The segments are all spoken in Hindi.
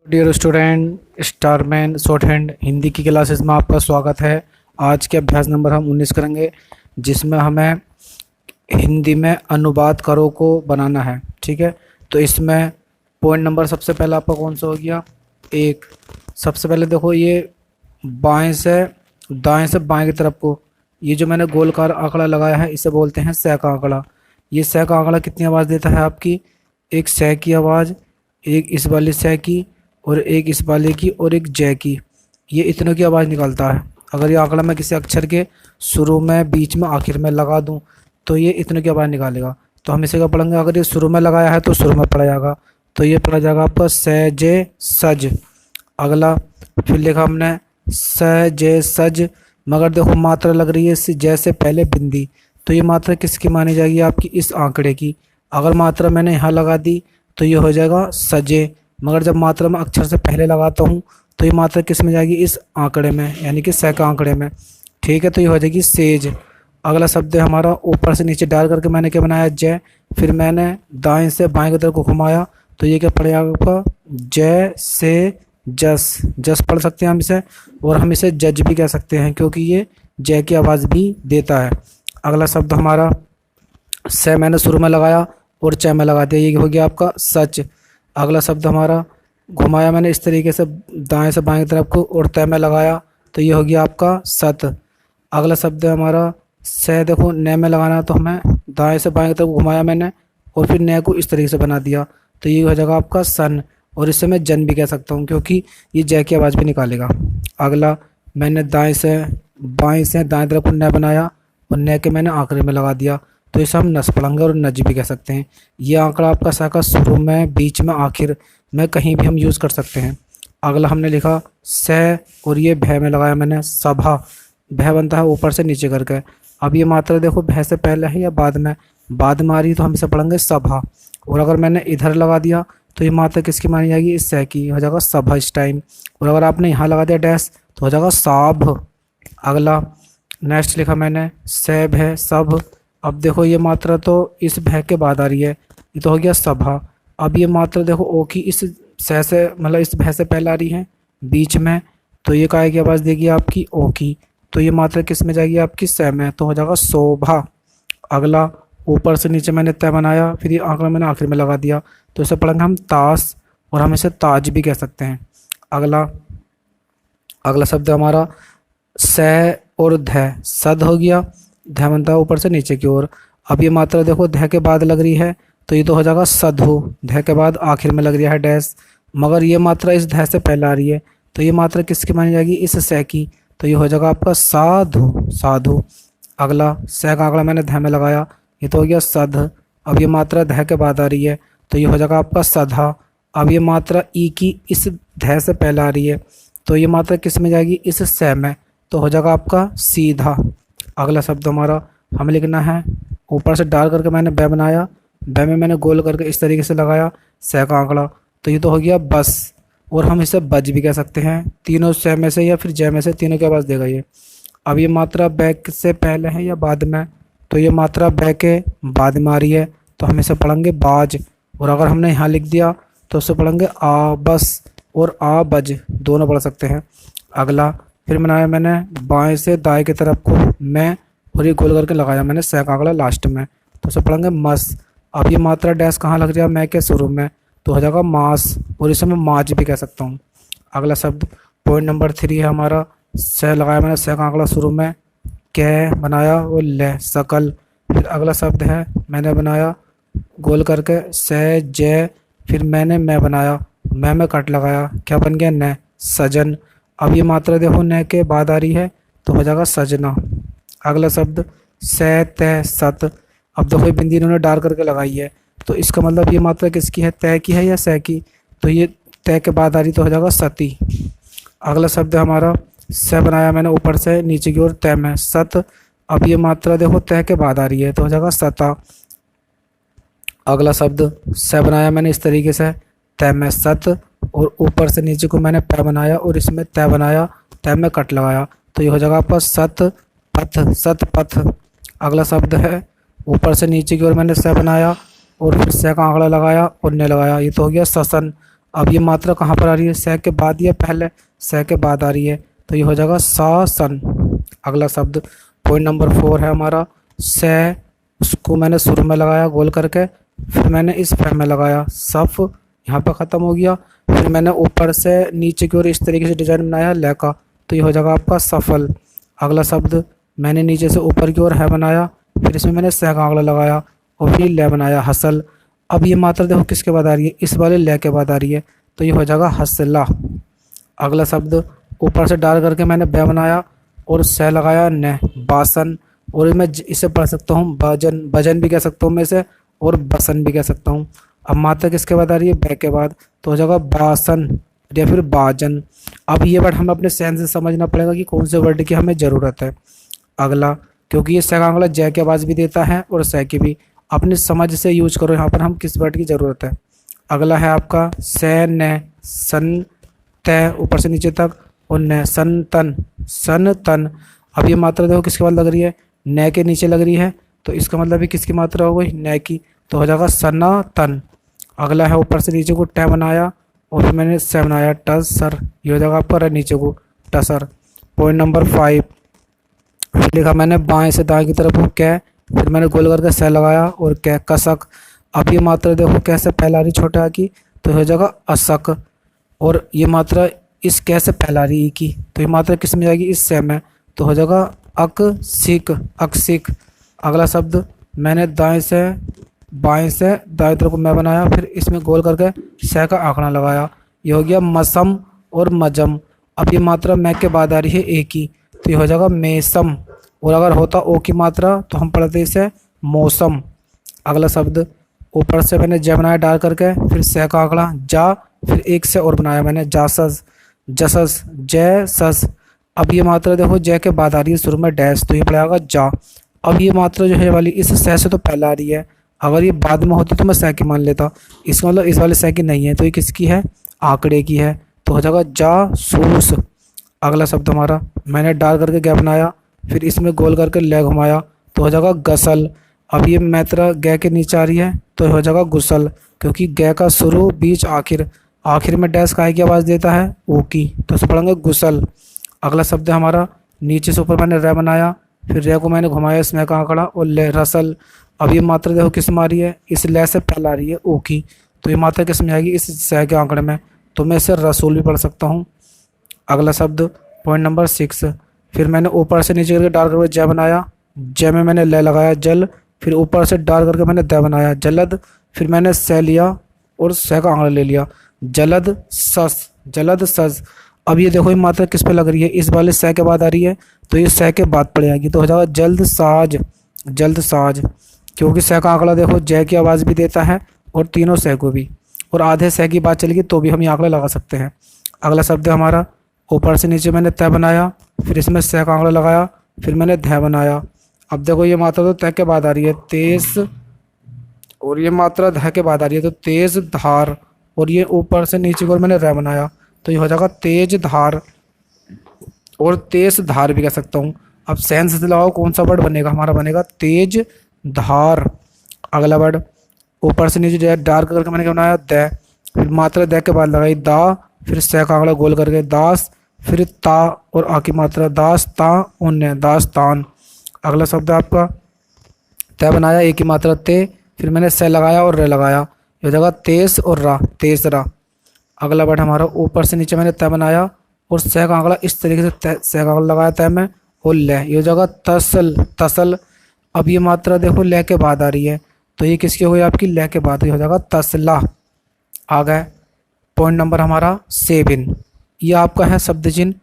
Dear student, Starman short hand Hindi की क्लासेस में आपका स्वागत है। आज के अभ्यास नंबर हम 19 करेंगे, जिसमें हमें हिंदी में अनुवाद करो को बनाना है। ठीक है, तो इसमें पॉइंट नंबर सबसे पहला आपका कौन सा हो गया? एक। सबसे पहले देखो, ये बाएं से दाएं से बाएं की तरफ को ये जो मैंने गोलकार आंकड़ा लगाया है, इसे बोलते हैं सह का आंकड़ा। ये सह का आंकड़ा कितनी आवाज़ देता है आपकी? एक सह की आवाज़, एक इस वाली सह की, और एक इस वाले की, और एक जय की। ये इतनों की आवाज़ निकालता है। अगर ये आंकड़ा मैं किसी अक्षर के शुरू में, बीच में, आखिर में लगा दूं तो ये इतनों की आवाज़ निकालेगा। तो हम इसे क्या पढ़ेंगे? अगर ये शुरू में लगाया है तो शुरू में पढ़ा जाएगा, तो ये पढ़ा जाएगा आपका सहजे सज। अगला फिर लिखा हमने सहजे सज, मगर देखो मात्रा लग रही है इस जैसे पहले बिंदी, तो ये मात्रा किसकी मानी जाएगी? आपकी इस आंकड़े की। अगर मात्रा मैंने यहाँ लगा दी तो ये हो जाएगा सजे, मगर जब मात्रा मैं अक्षर से पहले लगाता हूँ तो ये मात्रा किस में जाएगी? इस आंकड़े में, यानी कि सह का आंकड़े में। ठीक है, तो ये हो जाएगी सेज। अगला शब्द है हमारा, ऊपर से नीचे डाल करके मैंने क्या बनाया? जय। फिर मैंने दाएं से बाएं की तरफ को घुमाया तो ये क्या पड़ेगा आपका? जय से जस। जस पढ़ सकते हैं हम इसे, और हम इसे जज भी कह सकते हैं, क्योंकि ये जय की आवाज़ भी देता है। अगला शब्द हमारा, से मैंने शुरू में लगाया और च में लगा दिया, ये हो गया आपका सच। अगला शब्द हमारा, घुमाया मैंने इस तरीके से दाएं से बाएं की तरफ को और तय में लगाया तो ये हो गया आपका सत। अगला शब्द है हमारा से, देखो न में लगाना, तो हमें दाएं से बाएं की तरफ घुमाया मैंने और फिर न को इस तरीके से बना दिया तो ये हो जाएगा आपका सन। और इससे मैं जन भी कह सकता हूँ, क्योंकि ये जय की आवाज़ भी निकालेगा। अगला, मैंने दाएं से दाएं तरफ को न बनाया और न के मैंने आखिरी में लगा दिया, तो इसे हम नस पढ़ेंगे और नज भी कह सकते हैं। ये आंकड़ा आपका सा का शुरू में, बीच में, आखिर में कहीं भी हम यूज़ कर सकते हैं। अगला हमने लिखा सह, और ये भय में लगाया मैंने सभा। भय बनता है ऊपर से नीचे करके। अब ये मात्रा देखो भय से पहले है या बाद में? बाद में आ रही है, तो हम इसे पढ़ेंगे सभा। और अगर मैंने इधर लगा दिया तो ये मात्रा किसकी मानी जाएगी? इस सह की, हो जाएगा सभा इस टाइम। और अगर आपने यहाँ लगा दिया डैश तो हो जाएगा साभ। अगला नेक्स्ट लिखा मैंने सैभ है सब। अब देखो ये मात्रा तो इस भय के बाद आ रही है, ये तो हो गया सभा। अब ये मात्रा देखो ओ की इस सह से, मतलब इस भय से पहले आ रही है बीच में, तो ये काय की आवाज़ देगी आपकी? ओ की। तो ये मात्रा किस में जाएगी? आपकी सह में, तो हो जाएगा शोभा। अगला, ऊपर से नीचे मैंने तय बनाया, फिर ये आंकड़ा मैंने आखिर में लगा दिया, तो इसे पढ़ेंगे हम ताश, और हम इसे ताज भी कह सकते हैं। अगला शब्द हमारा सह और ध, सद हो गया। ध बनता है ऊपर से नीचे की ओर। अब ये मात्रा देखो ध के बाद लग रही है तो ये तो हो जाएगा सधु। ध के बाद आखिर में लग रही है डैश, मगर ये मात्रा इस ध से पहले आ रही है, तो ये मात्रा किसकी मानी जाएगी? इस सह की, तो ये हो जाएगा आपका साधु, साधु। अगला, सह का आंकड़ा मैंने ध में लगाया, ये तो हो गया सध। अब ये मात्रा ध के बाद आ रही है तो ये हो जाएगा आपका सधा। अब ये मात्रा ई की इस ध से पहले आ रही है, तो ये मात्रा किस में जाएगी? इस सह में, तो हो जाएगा आपका सीधा। अगला शब्द हमारा हमें लिखना है, ऊपर से डाल करके मैंने बै बनाया, बै में मैंने गोल करके इस तरीके से लगाया सह का आंकड़ा, तो ये तो हो गया बस। और हम इसे बज भी कह सकते हैं। तीनों सह में से या फिर जय में से, तीनों की आवाज़ देगा ये। अब ये मात्रा बैक से पहले है या बाद में? तो ये मात्रा बै के बाद में आ रही है, तो हम इसे पढ़ेंगे बाज। और अगर हमने यहाँ लिख दिया तो उसे पढ़ेंगे आ बस और आ बज, दोनों पढ़ सकते हैं। अगला, फिर बनाया मैंने बाएं से दाएं की तरफ को मैं, और ये गोल करके लगाया मैंने सह का आंकड़ा लास्ट में, तो उसे पढ़ेंगे मस। अब ये मात्रा डैश कहाँ लग रही है? मैं के शुरू में, तो हो जाएगा मास, और इसे मैं माज भी कह सकता हूँ। अगला शब्द पॉइंट नंबर 3 है हमारा, सह लगाया मैंने सह का आंकड़ा शुरू में, कै बनाया और ले सकल। फिर अगला शब्द है मैंने बनाया गोल करके सह जय, फिर मैंने मैं बनाया, मैं में कट लगाया, क्या बन गया? न, सजन। अब ये मात्रा देखो न के बाद आ रही है तो हो जाएगा सजना। अगला शब्द सह तय सत। अब देखो ये बिंदी इन्होंने डाल करके लगाई है, तो इसका मतलब ये मात्रा किसकी है? तय की है या सह की? तो ये तय के बाद आ रही तो हो जाएगा सती। अगला शब्द हमारा सह बनाया मैंने ऊपर से नीचे की ओर तय में सत। अब ये मात्रा देखो तय के बाद आ रही है तो हो जाएगा सता। अगला शब्द सह बनाया मैंने इस तरीके से तय में सत, और ऊपर से नीचे को मैंने पै बनाया और इसमें तय बनाया, तय में कट लगाया, तो ये हो जाएगा आपका सत पथ, सत पथ। अगला शब्द है ऊपर से नीचे की ओर मैंने सह बनाया और फिर सह का आंकड़ा लगाया और ने लगाया, ये तो हो गया ससन। अब ये मात्रा कहाँ पर आ रही है, से के बाद या पहले, से के बाद आ रही है, तो ये हो जाएगा शासन। अगला शब्द पॉइंट नंबर 4 है हमारा, से, उसको मैंने सुर में लगाया गोल करके, फिर मैंने इस फे में लगाया, सफ यहाँ पर ख़त्म हो गया, फिर मैंने ऊपर से नीचे की ओर इस तरीके से डिजाइन बनाया ले का, तो ये हो जाएगा आपका सफल। अगला शब्द मैंने नीचे से ऊपर की ओर है बनाया, फिर इसमें मैंने सह का आंकड़ा लगाया और फिर ले बनाया, हसल। अब ये मात्रा देखो किसके बाद आ रही है, इस वाले ले के बाद आ रही है, तो ये हो जाएगा हसला। अगला शब्द ऊपर से डाल करके मैंने बे बनाया और सह लगाया न, बासन। और मैं इसे पढ़ सकता हूँ भजन, भजन भी कह सकता हूँ मैं इसे, और बसन भी कह सकता हूँ। अब मात्रा किसके बाद आ रही है, बे के बाद, तो हो जाएगा बासन या फिर बाजन। अब ये वर्ड हमें अपने सेंस से समझना पड़ेगा कि कौन से वर्ड की हमें ज़रूरत है। अगला, क्योंकि ये सह का आंकड़ा जय की आवाज़ भी देता है और सह की भी, अपनी समझ से यूज करो यहाँ पर हम किस वर्ड की ज़रूरत है। अगला है आपका से न, सन तय ऊपर से नीचे तक, और न सन तन, सन तन। अब ये मात्रा देखो किसके बाद लग रही है, न के नीचे लग रही है, तो इसका मतलब भी किसकी मात्रा हो गई, न की, तो हो जाएगा सना तन। अगला है ऊपर से नीचे को ट बनाया और फिर मैंने से बनाया टसर, ये हो जाएगा आपका नीचे को टसर। पॉइंट नंबर 5 लिखा मैंने बाएं से दाएं की तरफ को कै, फिर मैंने गोल करके से लगाया और कै कसक। अब ये मात्रा देखो कैसे फैला रही छोटे आ की, तो हो जाएगा असक। और ये मात्रा इस कैसे फैला रही की, तो ये मात्रा किस में जाएगी, इस से में, तो हो जाएगा अक सिक, अकसिक। अगला शब्द मैंने दाएं से बाएं से दाएं तरफ को मैं बनाया, फिर इसमें गोल करके से का आंकड़ा लगाया, ये हो गया मसम और मजम। अब ये मात्रा मैं के बाद आ रही है ए की, तो ये हो जाएगा मेसम। और अगर होता ओ की मात्रा तो हम पढ़ते इसे मौसम। अगला शब्द ऊपर से मैंने ज बनाया डाल करके, फिर से का आंकड़ा जा, फिर एक से और बनाया मैंने जासस, जसस, जय सस। अब ये मात्रा देखो जय के बाद आ रही है शुरू में डैश, तो ये पड़ेगा जा। अब ये मात्रा जो है वाली इस सह से तो पहले आ रही है, अगर ये बाद में होती तो मैं सह की मान लेता, इसका मतलब इस वाले सह की नहीं है, तो ये किसकी है, आंकड़े की है, तो हो जाएगा जासूस। अगला शब्द हमारा मैंने डाल करके गै बनाया, फिर इसमें गोल करके ले घुमाया, तो हो जाएगा गसल। अब ये मात्रा गै के नीचे आ रही है, तो हो जाएगा गुसल, क्योंकि गै का शुरू बीच आखिर, आखिर में डैश काय की आवाज़ देता है, ओ की, तो इसे पढ़ेंगे गुसल। अगला शब्द है हमारा नीचे से ऊपर मैंने रे बनाया, फिर रे को मैंने घुमाया इसमें का आंकड़ा और ले रसल। अब ये मात्रा देखो किस में आ रही है, इस ले से पहले आ रही है ओ की, तो ये मात्रा किस में आएगी, इस सह के आंकड़े में, तो मैं इसे रसूल भी पढ़ सकता हूँ। अगला शब्द पॉइंट नंबर 6, फिर मैंने ऊपर से नीचे करके डाल करके जय बनाया, जय में मैंने ले लगाया जल, फिर ऊपर से डाल करके मैंने द बनाया जलद, फिर मैंने सह लिया और सह का आंकड़ा ले लिया, जलद सस, जलद सस। अब ये देखो ये मात्रा किस पे लग रही है, इस वाले सह के बाद आ रही है, तो ये सह के बाद पड़ जाएगी, तो हो जाएगा जल्द साज, जल्द साज। क्योंकि सह का आंकड़ा देखो जय की आवाज़ भी देता है और तीनों सह को भी, और आधे सह की बात चलेगी तो भी हम ये आंकड़ा लगा सकते हैं। अगला शब्द है हमारा ऊपर से नीचे मैंने तय बनाया, फिर इसमें सह का आंकड़ा लगाया, फिर मैंने ध बनाया। अब देखो ये मात्रा तो तय के बाद आ रही है तेज, और ये मात्रा ध के बाद आ रही है, तो तेज धार, और ये ऊपर से नीचे को मैंने रे बनाया, तो ये हो जाएगा तेज धार, और तेज धार भी कह सकता हूँ। अब सेंस से लगाओ कौन सा वर्ड बनेगा, हमारा बनेगा तेज धार। अगला वर्ड ऊपर से नीचे डार्क करके मैंने क्या बनाया, द, फिर मात्रा द के बाद लगाई दा, फिर सह का आंकड़ा गोल करके दास, फिर ता और आ की मात्रा दास ता उन्ने, दास्तान। अगला शब्द आपका तय बनाया, एक की मात्रा ते, फिर मैंने सह लगाया और रे लगाया, ये हो जाएगा तेज और रा, तेसरा। अगला वर्ड हमारा ऊपर से नीचे मैंने तय बनाया और सह का आंकड़ा इस तरीके से सह का आंकड़ा लगाया तय में, और ले, ये हो जाएगा तसल, तसल। अब ये मात्रा देखो ले के बाद आ रही है, तो ये किसकी हुई आपकी, ले के बाद, ये हो जाएगा तसला। आ गए पॉइंट नंबर हमारा 7, ये आपका है शब्द चिन्ह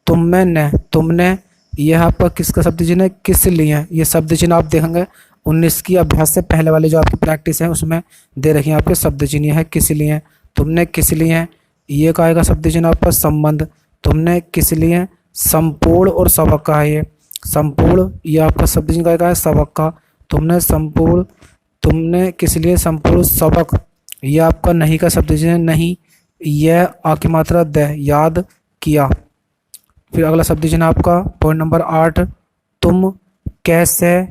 तुम में न, तुमने, यह आपका किसका शब्द चिन्ह है, किस लिए। ये शब्द चिन्ह आप देखेंगे 19 की अभ्यास से पहले वाले जो आपकी प्रैक्टिस है उसमें दे रखी है आपके शब्द चिन्ह, ये है किस लिए, तुमने किस लिए। ये का आएगा शब्द चिन्ह आपका संबंध, तुमने किस लिए, संपूर्ण और सबक का है ये, संपूर्ण, ये आपका शब्द चिन्ह का है सबक का, तुमने संपूर्ण, तुमने किस लिए संपूर्ण सबक, यह आपका नहीं का शब्द चिन्ह नहीं, यह आ की मात्रा द, याद किया। फिर अगला शब्द चिन्ह आपका पॉइंट नंबर 8, तुम कैसे,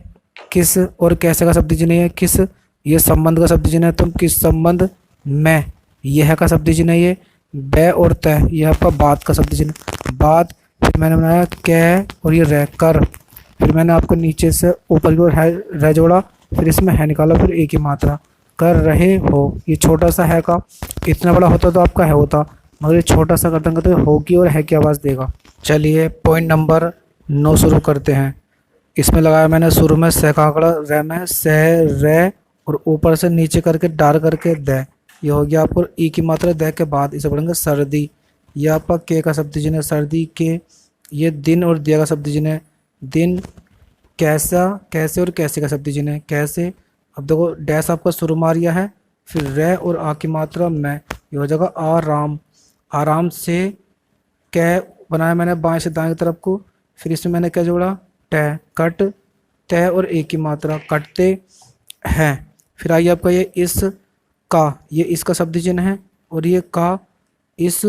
किस, और कैसे का शब्द चिन्ह है किस, ये संबंध का शब्द चिन्ह है, तुम किस संबंध में, यह का शब्द चिन्ह है ये, बे और तय, ये आपका बात का शब्द चिन्ह बात। फिर मैंने बनाया कै और ये रह कर। फिर मैंने आपको नीचे से ऊपर की ओर है रह जोड़ा, फिर इसमें है निकाला, फिर एक ही मात्रा कर रहे हो। ये छोटा सा है का, इतना बड़ा होता तो आपका है होता, मगर ये छोटा सा कर देंगे तो हो की और है की आवाज़ देगा। चलिए पॉइंट नंबर 9 शुरू करते हैं। इसमें लगाया मैंने शुरू में से का आंकड़ा, रे में से रे और ऊपर से नीचे करके डार करके द। ये हो गया आपको ई की मात्रा द के बाद इसे पढ़ेंगे सर्दी। यह आपका के का शब्द चिन्ह है सर्दी के। ये दिन और दिया का शब्द चिन्ह है दिन। कैसा कैसे और कैसे का शब्द चिन्ह है कैसे। अब देखो डैश आपका शुरू मारिया है, फिर रे और आ की मात्रा में, ये हो जाएगा आराम। आराम से कै बनाया मैंने बाएं से दाएं की तरफ को, फिर इसमें मैंने क्या जोड़ा टे कट तय और एक की मात्रा कटते हैं। फिर आइए आपका ये इस का, ये इसका शब्द चिन्ह है और ये का इस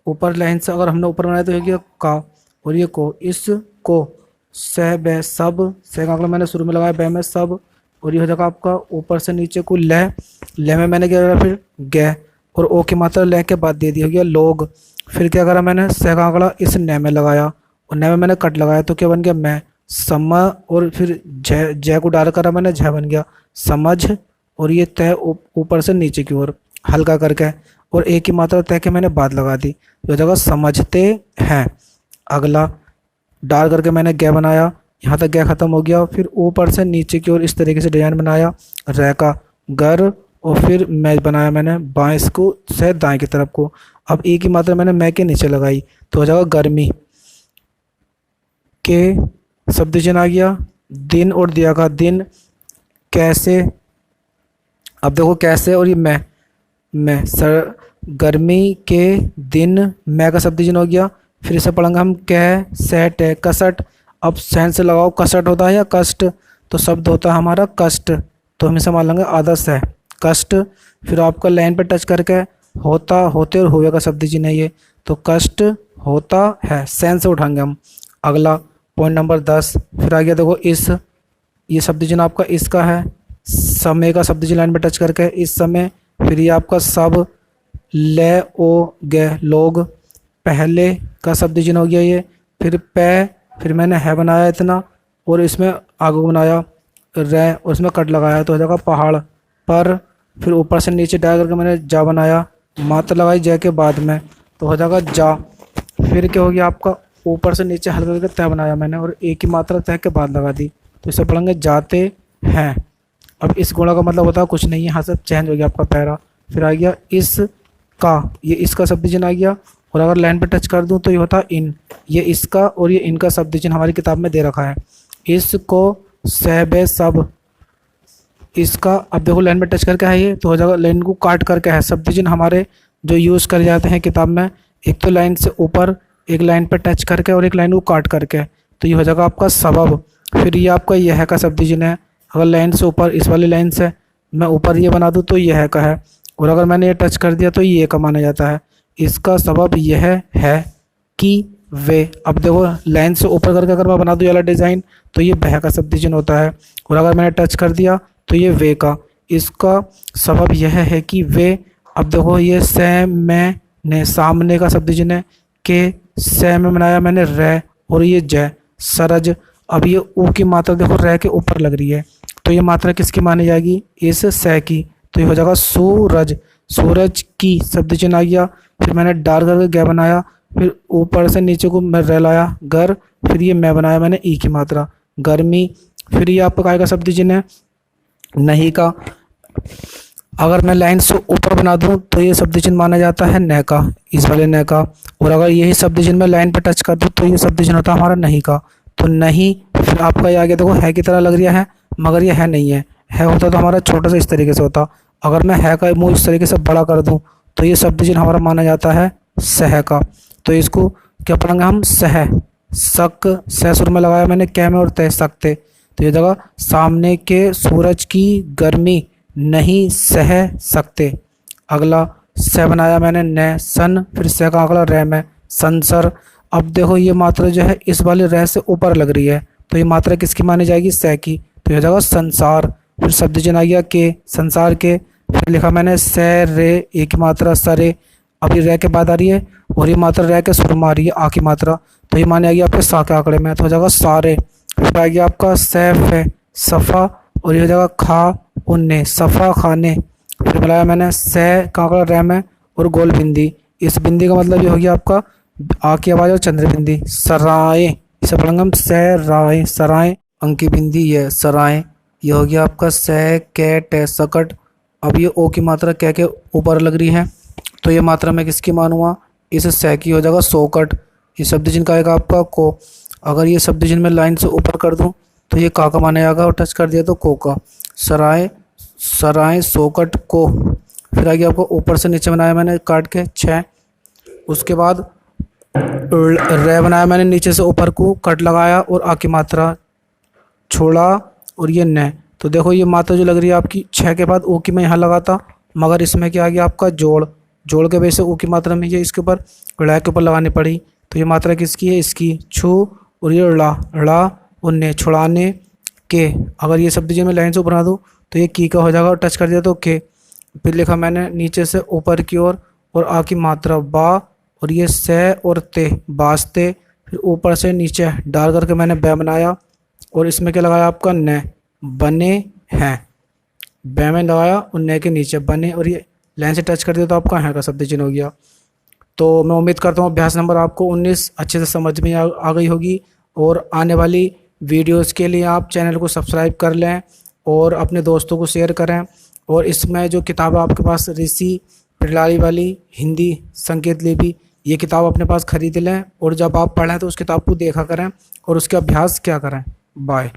ऊपर लाइन से अगर हमने ऊपर बनाया तो हो गया का, और ये को इस को सह बे सब, सह का आंकड़ा मैंने शुरू में लगाया बे में सब, और ये हो जाएगा आपका ऊपर से नीचे को ले में मैंने क्या करा फिर गे और ओ की मात्रा ले के बाद दे दी, हो गया लोग। फिर क्या करा मैंने सह का आंकड़ा इस ने में लगाया और ने में मैंने कट लगाया तो क्या बन गया मैं सम, और फिर जय को डाल करा मैंने झ बन गया समझ, और ये तय ऊपर से नीचे की ओर हल्का करके और एक की मात्रा तय के मैंने बाद लगा दी, तो जगह समझते हैं। अगला डाल करके मैंने गे बनाया, यहाँ तक गे खत्म हो गया, फिर ऊपर से नीचे की ओर इस तरीके से डिजाइन बनाया रह का घर, और फिर मैं बनाया मैंने बाएं को से दाएं की तरफ को। अब ई की मात्रा मैंने मैं के नीचे लगाई तो हो जाएगा गर्मी के शब्द चिन्ह आ गया दिन और दिया का दिन कैसे। अब देखो कैसे और ये मैं सर गर्मी के दिन मैं का शब्द चिन्ह हो गया। फिर इसे पढ़ेंगे हम कह सेट है कसट। अब सैन से लगाओ कसट होता है या कष्ट, तो शब्द होता है हमारा कष्ट, तो हम इसे मान लेंगे आधा से कष्ट। फिर आपका लाइन पे टच करके होता होते और हुए का शब्द चिन्ह है ये, तो कष्ट होता है सैन से उठाएंगे हम। अगला पॉइंट नंबर 10। फिर आ गया देखो इस, ये शब्द चिन्ह आपका इसका है, समय का शब्द चिन्ह लाइन पे टच करके इस समय। फिर ये आपका सब ले ओ गे लोग, पहले का शब्द चिन्ह हो गया ये। फिर पे, फिर मैंने है बनाया इतना और इसमें आगे बनाया रे और इसमें कट लगाया तो हो जाएगा पहाड़ पर। फिर ऊपर से नीचे डाल करके मैंने जा बनाया, मात्रा लगाई जय के बाद में तो हो जाएगा जा। फिर क्या हो गया आपका ऊपर से नीचे हल्का करके तय बनाया मैंने और एक ही मात्रा तय के बाद लगा दी, तो इसे पढ़ेंगे जाते हैं। अब इस गुणा का मतलब होता है कुछ नहीं है, यहाँ से चेंज हो गया आपका पैरा। फिर आ गया इस का, ये इसका शब्द चिन्ह आ गया और अगर लाइन पे टच कर दूं तो ये होता है इन, ये इसका और ये इनका शब्द चिन्ह हमारी किताब में दे रखा है। इसको सहबे सब, इसका अब देखो लाइन पे टच करके है ये तो हो जाएगा लाइन को काट करके है। शब्द चिन्ह हमारे जो यूज़ करे जाते हैं किताब में, एक तो लाइन से ऊपर, एक लाइन पे टच करके और एक लाइन को काट करके, तो ये हो जाएगा आपका सबब। फिर ये आपका यह का शब्द चिन्ह है, अगर लाइन से ऊपर इस वाली लाइन से मैं ऊपर ये बना दूँ तो यह का है, और अगर मैंने ये टच कर दिया तो ये का माना जाता है। इसका सबब यह है कि वे, अब देखो लाइन से ऊपर करके अगर मैं बना दूँ वाला डिज़ाइन तो ये बह का शब्द चिन्ह होता है, और अगर मैंने टच कर दिया तो ये वे का। इसका सबब यह है कि वे, अब देखो ये से मैं ने सामने का शब्द चिन्ह है, के से में बनाया मैंने रे और ये जय सरज। अब ये ऊ की मात्रा देखो रे के ऊपर लग रही है, तो ये मात्रा किसकी मानी जाएगी, इस से की, तो ये हो जाएगा सूरज, सूरज की शब्द चिन्ह आ गया। फिर मैंने डार करके गे बनाया, फिर ऊपर से नीचे को मैं रे लाया घर, फिर ये मैं बनाया मैंने ई की मात्रा गर्मी। फिर ये आपका काय का शब्द चिन्ह है, नहीं का, अगर मैं लाइन से ऊपर बना दूं तो ये शब्द चिन्ह माना जाता है न का, इस वाले न का, और अगर यही शब्द चिन्ह मैं लाइन पे टच कर दूं तो ये शब्द चिन्ह होता है हमारा नहीं का, तो नहीं। फिर आपका ये आगे देखो है की तरह लग रहा है मगर ये है नहीं है होता तो हमारा छोटा सा इस तरीके से होता। अगर मैं है का मुँह इस तरीके से बड़ा कर दूं तो ये शब्द चिन्ह हमारा माना जाता है सह का, तो इसको क्या पढ़ेंगे हम सह सक, सह सुर में लगाया मैंने कै में और तय सकते, तो ये जगह सामने के सूरज की गर्मी नहीं सह सकते। अगला सह बनाया मैंने न सन, फिर सह का अगला रे में संसर। अब देखो ये मात्रा जो है इस वाले रे से ऊपर लग रही है, तो ये मात्रा किसकी मानी जाएगी, सह की, तो ये जगह संसार। फिर शब्द चिन्ह आ गया के संसार के, फिर लिखा मैंने से रे एक मात्रा सरे। अब ये रे के बाद आ रही है और ये मात्रा रे के शुरू में आ रही है आ की मात्रा, तो ये माने आएगी आपके सा के आंकड़े में, तो हो जाएगा सारे। फिर आएगी आपका सैफ है सफ़ा, और ये हो जाएगा खा उन्ने सफ़ा खाने। फिर बनाया मैंने सै का आंकड़ा रे में और गोल बिंदी, इस बिंदी का मतलब ये हो गया आपका आ की आवाज़ और चंद्र बिंदी सराय, इसे पढ़ेंगे हम सराय सराय। अंकी बिंदी ये सराय, ये हो गया आपका सै कै टे सकट। अब ये ओ की मात्रा कै के ऊपर लग रही है, तो ये मात्रा में किसकी मानूंगा, इस सै की हो जाएगा सोकट। ये शब्द जिन का आएगा आपका को, अगर ये शब्द जिन में लाइन से ऊपर कर दूं तो ये का माना जाएगा, और टच कर दिया तो को का। सराय सराय सोकट को। फिर आगे आपको ऊपर से नीचे बनाया मैंने काट के 6। उसके बाद रे बनाया मैंने नीचे से ऊपर को कट लगाया और आ की मात्रा छोड़ा और ये न। तो देखो ये मात्रा जो लग रही है आपकी 6 के बाद ओ की मैं यहाँ लगाता, मगर इसमें क्या आ गया आपका जोड़, जोड़ के वजह से ओ की मात्रा में ये इसके ऊपर ड़ के ऊपर लगानी पड़ी। तो ये मात्रा किसकी है, इसकी छू, और ये ड़ा उन्ने छुड़ाने के। अगर ये शब्द जी मैं लाइन से ऊपर बना दूँ तो ये की का हो जाएगा, और टच कर दिया तो के। फिर लिखा मैंने नीचे से ऊपर की ओर और आ की मात्रा बा, और ये से और ते बास्ते। फिर ऊपर से नीचे डाल करके मैंने बै बनाया, और इसमें क्या लगाया आपका न, बने हैं। बै में लगाया और न के नीचे बने, और ये लाइन से टच कर दिया तो आपका है का शब्द चिन्ह हो गया। तो मैं उम्मीद करता हूँ अभ्यास नंबर आपको 19 अच्छे से समझ में आ गई होगी, और आने वाली वीडियोस के लिए आप चैनल को सब्सक्राइब कर लें और अपने दोस्तों को शेयर करें। और इसमें जो किताब आपके पास ऋषि प्रणाली वाली हिंदी संकेत लिपि, ये किताब अपने पास खरीद लें, और जब आप पढ़ें तो उस किताब को देखा करें और उसका अभ्यास क्या करें। बाय।